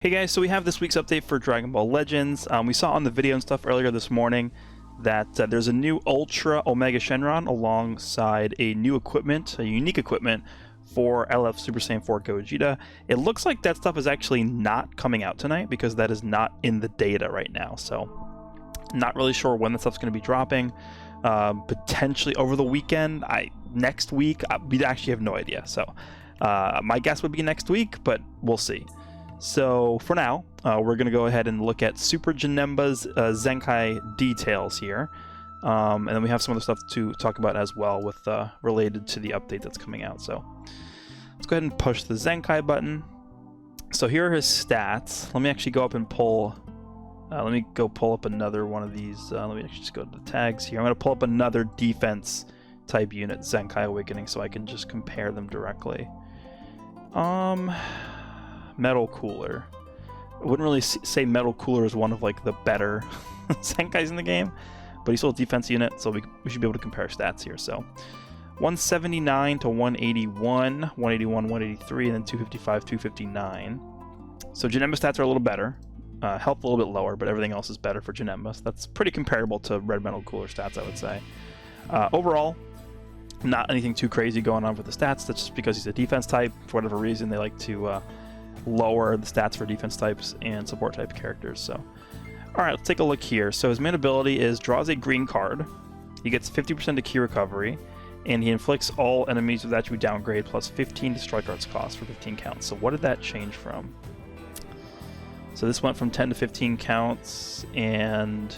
Hey guys, so we have this week's update for Dragon Ball Legends. We saw on the video and stuff earlier this morning that there's a new Ultra Omega Shenron alongside a new equipment, a unique equipment for LF Super Saiyan 4 Gogeta. It looks like that stuff is actually not coming out tonight because that is not in the data right now. So not really sure when that stuff's going to be dropping. Potentially over the weekend, next week, we actually have no idea. So my guess would be next week, but we'll see. So for now, we're going to go ahead and look at Super Janemba's Zenkai details here. And then we have some other stuff to talk about as well with related to the update that's coming out. So let's go ahead and push the Zenkai button. So here are his stats. Let me actually go up and pull... let me go pull up another one of these. Let me actually just go to the tags here. I'm going to pull up another defense type unit, Zenkai Awakening, so I can just compare them directly. Metal Cooler. I wouldn't really say Metal Cooler is one of like the better Zenkais in the game, but he's still a defense unit, so we should be able to compare stats here. So 179 to 181, 181, 183, and then 255, 259. So Janemba stats are a little better. Health a little bit lower, but everything else is better for Janemba. So that's pretty comparable to Red Metal Cooler stats, I would say. Overall, not anything too crazy going on with the stats. That's just because he's a defense type. For whatever reason, they like to lower the stats for defense types and support type characters. So, alright, let's take a look here. So his main ability is draws a green card. He gets 50% to key recovery, and he inflicts all enemies with attribute downgrade plus 15 to strike arts cost for 15 counts. So what did that change from? So this went from 10 to 15 counts, and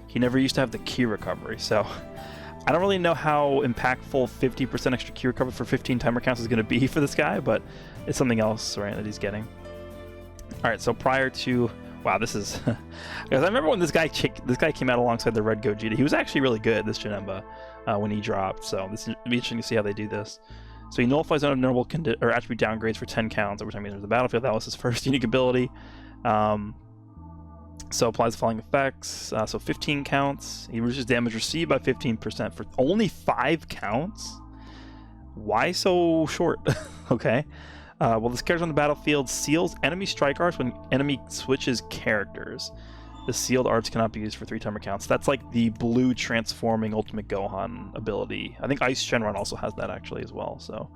he never used to have the key recovery. So I don't really know how impactful 50% extra key recovery for 15 timer counts is going to be for this guy, but it's something else, right, that he's getting. Alright, so prior to... Wow, this is... because I remember when this guy came out alongside the Red Gogeta. He was actually really good, this Junemba, when he dropped. So this is be interesting to see how they do this. So he nullifies unobservable or attribute downgrades for 10 counts every time he enters the battlefield. That was his first unique ability. So applies the following effects. So 15 counts. He reduces damage received by 15% for only 5 counts? Why so short? Okay. Well, this character on the battlefield seals enemy strike arts when enemy switches characters. The sealed arts cannot be used for 3 timer counts. That's like the blue transforming Ultimate Gohan ability. I think Ice Shenron also has that actually as well. So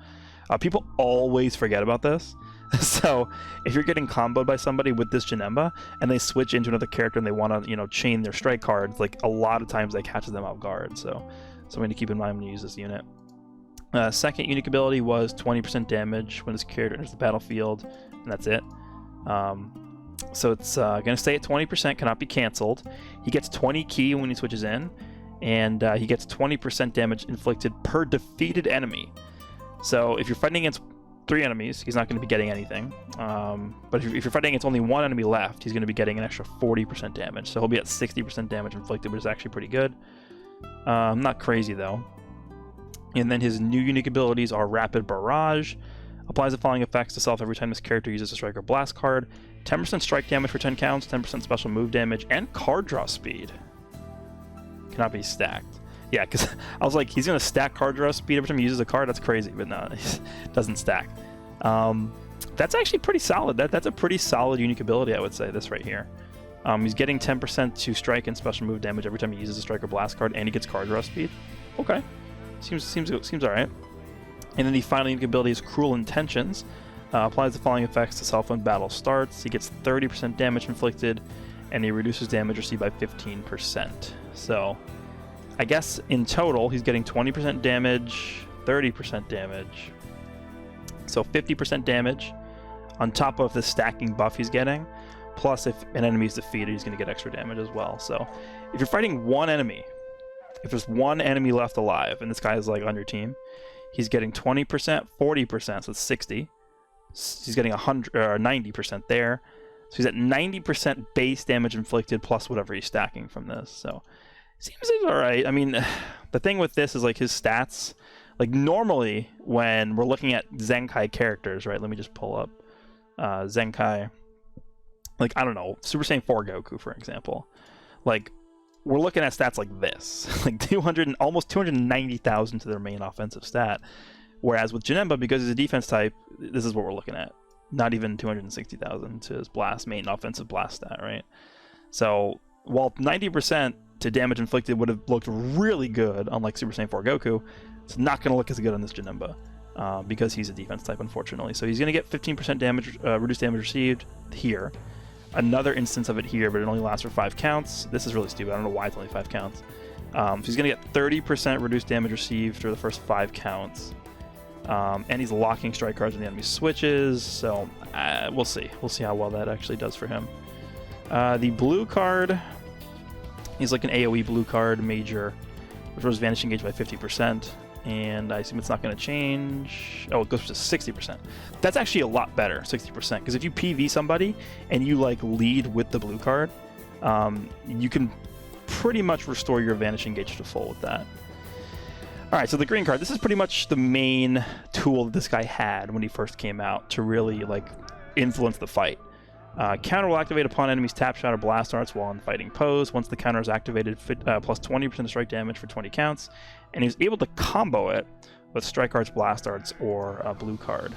people always forget about this. So if you're getting comboed by somebody with this Junemba and they switch into another character and they want to, you know, chain their strike cards, like a lot of times that catches them off guard. So something to keep in mind when you use this unit. Second unique ability was 20% damage when this character enters the battlefield, and that's it. So it's going to stay at 20%, cannot be cancelled. He gets 20 ki when he switches in, and he gets 20% damage inflicted per defeated enemy. So if you're fighting against 3 enemies, he's not going to be getting anything. But if you're fighting against only 1 enemy left, he's going to be getting an extra 40% damage. So he'll be at 60% damage inflicted, which is actually pretty good. Not crazy, though. And then his new unique abilities are Rapid Barrage. Applies the following effects to self every time this character uses a strike or blast card. 10% strike damage for 10 counts, 10% special move damage, and card draw speed. Cannot be stacked. Yeah, because I was like, he's going to stack card draw speed every time he uses a card? That's crazy, but no, it doesn't stack. That's actually pretty solid. That's a pretty solid unique ability, I would say, this right here. He's getting 10% to strike and special move damage every time he uses a strike or blast card, and he gets card draw speed. Okay. Seems alright. And then the final unique ability is Cruel Intentions. Applies the following effects to self when battle starts. He gets 30% damage inflicted, and he reduces damage received by 15%. So, I guess in total, he's getting 20% damage, 30% damage. So 50% damage on top of the stacking buff he's getting. Plus, if an enemy is defeated, he's going to get extra damage as well. So, if you're fighting one enemy, if there's one enemy left alive, and this guy is like on your team, he's getting 20%, 40%, so it's 60. He's getting 100 or 90% there. So he's at 90% base damage inflicted plus whatever he's stacking from this. So seems alright. I mean, the thing with this is like his stats. Like normally when we're looking at Zenkai characters, right? Let me just pull up Zenkai. Like, I don't know, Super Saiyan 4 Goku, for example. Like, we're looking at stats like this, like 200, almost 290,000 to their main offensive stat. Whereas with Junemba, because he's a defense type, this is what we're looking at. Not even 260,000 to his blast, main offensive blast stat, right? So while 90% to damage inflicted would have looked really good on like Super Saiyan 4 Goku, it's not going to look as good on this Janemba because he's a defense type, unfortunately. So he's going to get 15% damage, reduced damage received here. Another instance of it here, but it only lasts for 5 counts. This is really stupid. I don't know why it's only 5 counts. So he's going to get 30% reduced damage received for the first 5 counts. And he's locking strike cards when the enemy switches, so we'll see. We'll see how well that actually does for him. The blue card, he's like an AoE blue card, major, which was Vanishing Gauge by 50%, and I assume it's not going to change. Oh, it goes to 60%. That's actually a lot better, 60%, because if you PV somebody and you like lead with the blue card, you can pretty much restore your Vanishing Gauge to full with that. Alright, so the green card, this is pretty much the main tool that this guy had when he first came out to really like influence the fight. Counter will activate upon enemies tap shot or blast arts while in fighting pose. Once the counter is activated, plus 20% of strike damage for 20 counts, and he's able to combo it with strike arts, blast arts, or a blue card.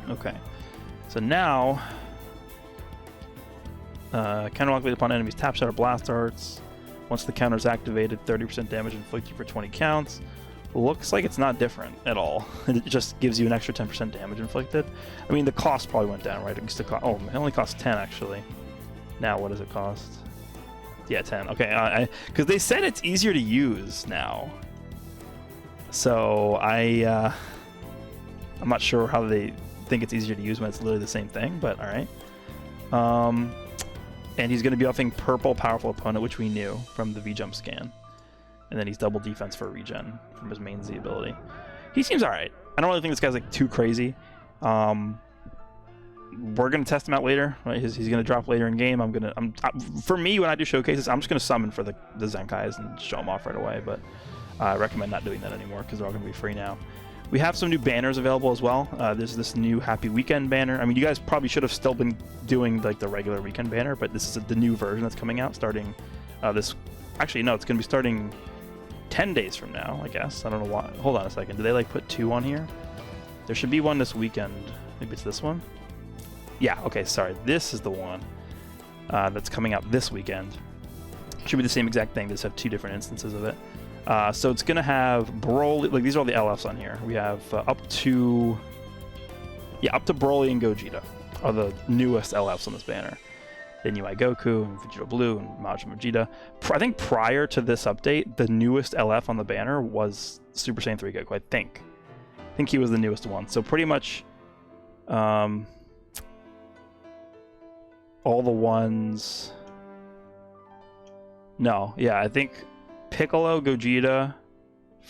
Okay, so now counter will activate upon enemies tap shot or blast arts. Once the counter is activated, 30% damage inflicted for 20 counts. Looks like it's not different at all. It just gives you an extra 10% damage inflicted. I mean, the cost probably went down, right? It used to cost, oh, it only costs 10 actually. Now, what does it cost? Yeah, 10. Okay, because they said it's easier to use now. So I'm not sure how they think it's easier to use when it's literally the same thing, but all right. And he's going to be offering purple powerful opponent, which we knew from the V-Jump scan. And then he's double defense for regen from his main Z ability. He seems alright. I don't really think this guy's like too crazy. We're going to test him out later. Right? He's going to drop later in game. For me, when I do showcases, I'm just going to summon for the Zenkais and show them off right away. But I recommend not doing that anymore because they're all going to be free now. We have some new banners available as well. There's this new Happy Weekend banner. I mean, you guys probably should have still been doing like the regular weekend banner, but this is the new version that's coming out starting this. Actually, no, it's going to be starting 10 days from now, I guess. I don't know why. Hold on a second. Did they like put 2 on here? There should be one this weekend. Maybe it's this one? Yeah, okay, sorry. This is the one that's coming out this weekend. Should be the same exact thing. They just have 2 different instances of it. So it's going to have Broly, like these are all the LFs on here. We have up to Broly and Gogeta are the newest LFs on this banner. Then UI Goku and Vegeta Blue and Majin Vegeta. I think prior to this update, the newest LF on the banner was Super Saiyan 3 Goku, I think. I think he was the newest one. So pretty much all the ones... No, yeah, I think Piccolo, Gogeta,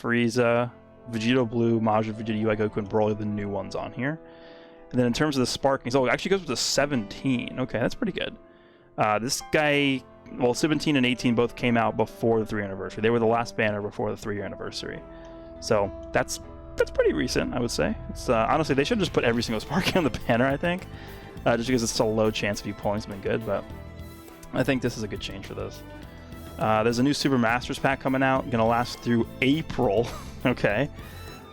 Frieza, Vegeta Blue, Majin Vegeta, UI Goku, and Broly are the new ones on here. And then in terms of the sparkings, oh, it actually goes up to 17. Okay, that's pretty good. This guy, well, 17 and 18 both came out before the 3-year anniversary. They were the last banner before the 3-year anniversary. So that's pretty recent, I would say. It's honestly, they should just put every single sparking on the banner, I think. Just because it's a low chance of you pulling something good, but I think this is a good change for this. There's a new Super Masters pack coming out, gonna last through April. Okay.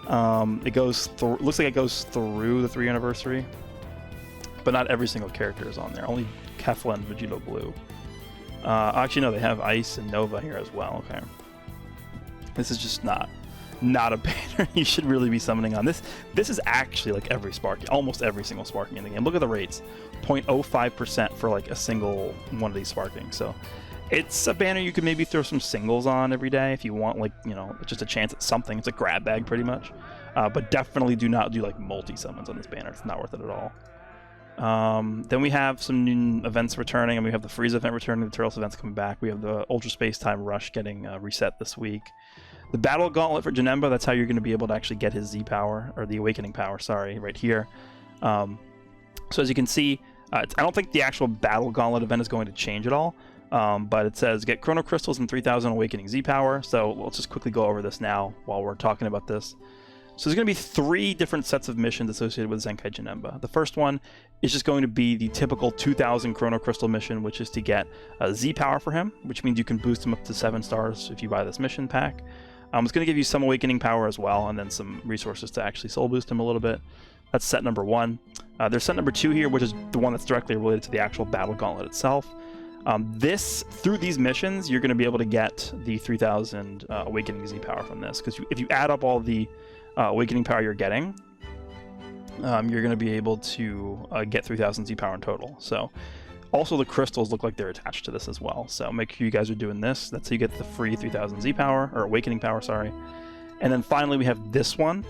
It goes through, looks like it goes through the 3-year anniversary, but not every single character is on there. Only Kefla and Vegeta Blue. Actually, no, they have Ice and Nova here as well. Okay. This is just not a banner you should really be summoning on. This is actually like every sparking, almost every single sparking in the game. Look at the rates, 0.05% for like a single one of these sparkings. So it's a banner you could maybe throw some singles on every day if you want, like, you know, just a chance at something. It's a grab bag pretty much. But definitely do not do like multi-summons on this banner. It's not worth it at all. Then we have some new events returning, and we have the Frieza event returning, the Turtles events coming back. We have the Ultra Space Time Rush getting reset this week. The Battle Gauntlet for Junemba, that's how you're going to be able to actually get his Z power, or the Awakening power, sorry, right here. So as you can see, I don't think the actual Battle Gauntlet event is going to change at all. But it says get Chrono Crystals and 3,000 Awakening Z power. So let's just quickly go over this now while we're talking about this. So there's going to be 3 different sets of missions associated with Zenkai Janemba. The first one is just going to be the typical 2,000 Chrono Crystal mission, which is to get Z power for him, which means you can boost him up to 7 stars if you buy this mission pack. It's going to give you some Awakening power as well, and then some resources to actually soul boost him a little bit. That's set number 1. There's set number 2 here, which is the one that's directly related to the actual battle gauntlet itself. Through these missions, you're going to be able to get the 3000 awakening Z power from this, because if you add up all the awakening power you're getting, you're going to be able to get 3000 Z power in total. So also the crystals look like they're attached to this as well, so make sure you guys are doing this. That's how you get the free 3000 Z power, or awakening power, sorry. And then finally we have this one.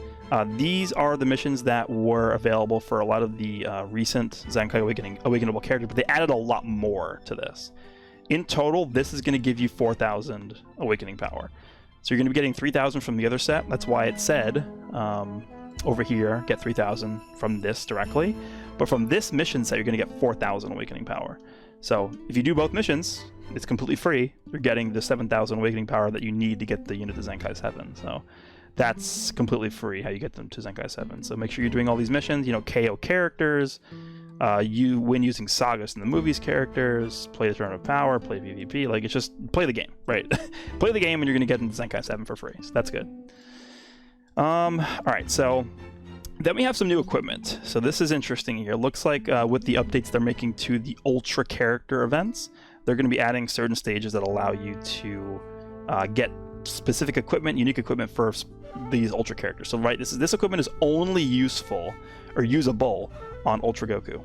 These are the missions that were available for a lot of the recent Zenkai Awakenable characters, but they added a lot more to this. In total, this is going to give you 4000 awakening power. So you're going to be getting 3000 from the other set. That's why it said over here, get 3000 from this directly. But from this mission set, you're going to get 4000 awakening power. So if you do both missions, it's completely free. You're getting the 7000 awakening power that you need to get the unit to Zenkai 7. So that's completely free how you get them to Zenkai 7. So make sure you're doing all these missions, you know, KO characters, you win using Sagas in the movies characters, play the Throne of Power, play PvP, like it's just play the game, right? Play the game and you're going to get into Zenkai 7 for free, so that's good. Alright, so then we have some new equipment. So this is interesting here. Looks like with the updates they're making to the Ultra character events, they're going to be adding certain stages that allow you to get specific equipment, unique equipment for these Ultra characters. So right, this equipment is only useful or usable on Ultra Goku.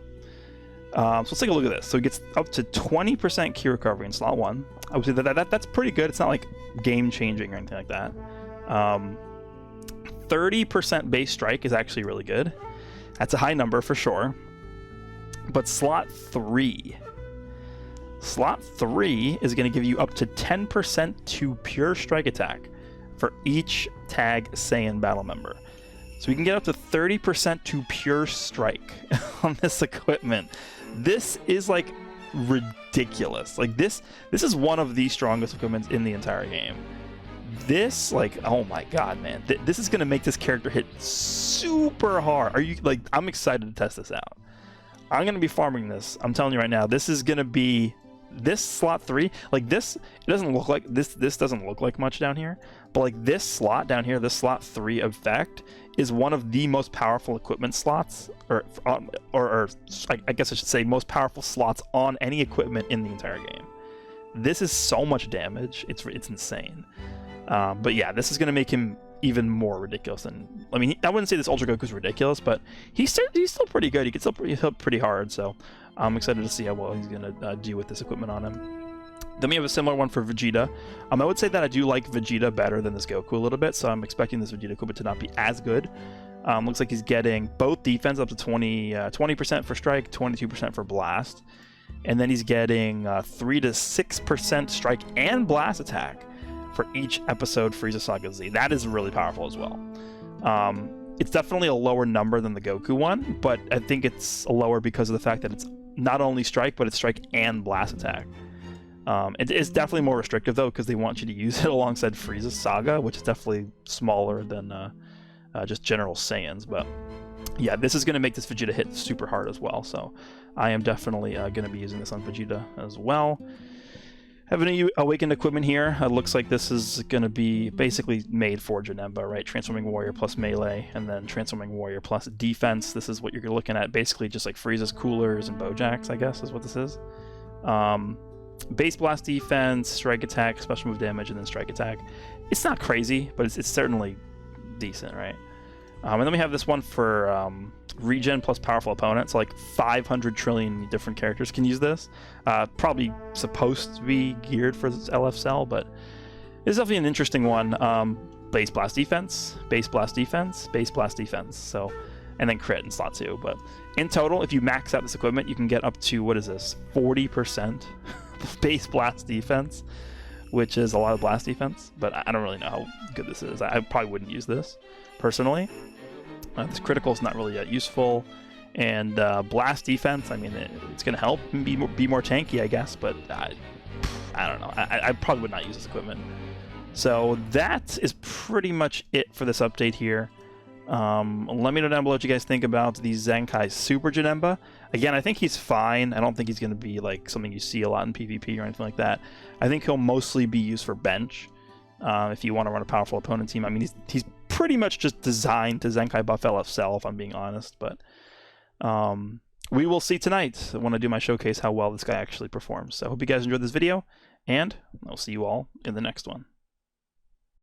So let's take a look at this. So it gets up to 20% Ki recovery in slot 1. I would say that's pretty good. It's not like game changing or anything like that. 30% base strike is actually really good. That's a high number for sure. But slot 3 is going to give you up to 10% to pure strike attack for each tag Saiyan battle member. So we can get up to 30% to pure strike on this equipment. This is like ridiculous. Like this is one of the strongest equipments in the entire game. This, like, oh my god, man. This is going to make this character hit super hard. Are you, like, I'm excited to test this out. I'm going to be farming this. I'm telling you right now, this is going to be, this slot 3, like this, it doesn't look like, this doesn't look like much down here, but like this slot down here, this slot 3 effect is one of the most powerful equipment slots, or I guess I should say most powerful slots on any equipment in the entire game. This is so much damage, it's insane. But yeah, this is going to make him even more ridiculous than, I mean, I wouldn't say this Ultra Goku's ridiculous, but he's still pretty good. He can still hit pretty hard, so I'm excited to see how well he's going to do with this equipment on him. Then we have a similar one for Vegeta. I would say that I do like Vegeta better than this Goku a little bit, so I'm expecting this Vegeta equipment to not be as good. Looks like he's getting both defense up to 20% for strike, 22% for blast, and then he's getting 3 to 6% strike and blast attack for each episode Frieza Saga Z. That is really powerful as well. It's definitely a lower number than the Goku one, but I think it's lower because of the fact that it's not only strike, but it's strike and blast attack. It is definitely more restrictive though, because they want you to use it alongside Frieza Saga, which is definitely smaller than just general Saiyans. But yeah, this is going to make this Vegeta hit super hard as well, so I am definitely going to be using this on Vegeta as well. Have any awakened equipment here. It looks like this is going to be basically made for Janemba, right? Transforming Warrior plus melee, and then Transforming Warrior plus defense. This is what you're looking at, basically just like Frieza's coolers and Bojacks, I guess is what this is. Base blast defense, strike attack, special move damage, and then strike attack. It's not crazy, but it's certainly decent, right? And then we have this one for regen plus powerful opponents. So like 500 trillion different characters can use this. Probably supposed to be geared for this LF cell, but it's definitely an interesting one. Base blast defense, base blast defense, base blast defense. So, and then crit in slot 2. But in total, if you max out this equipment, you can get up to, what is this, 40% base blast defense, which is a lot of blast defense. But I don't really know how good this is. I probably wouldn't use this personally. This critical is not really that useful, and blast defense, I mean, it's going to help be more tanky, I guess, but I don't know. I probably would not use this equipment. So that is pretty much it for this update here. Let me know down below what you guys think about the Zenkai Super Janemba. Again, I think he's fine. I don't think he's going to be like something you see a lot in PvP or anything like that. I think he'll mostly be used for bench. If you want to run a powerful opponent team, I mean, he's pretty much just designed to Zenkai buff LFCell, if I'm being honest, but we will see tonight when I do my showcase how well this guy actually performs. So I hope you guys enjoyed this video, and I'll see you all in the next one.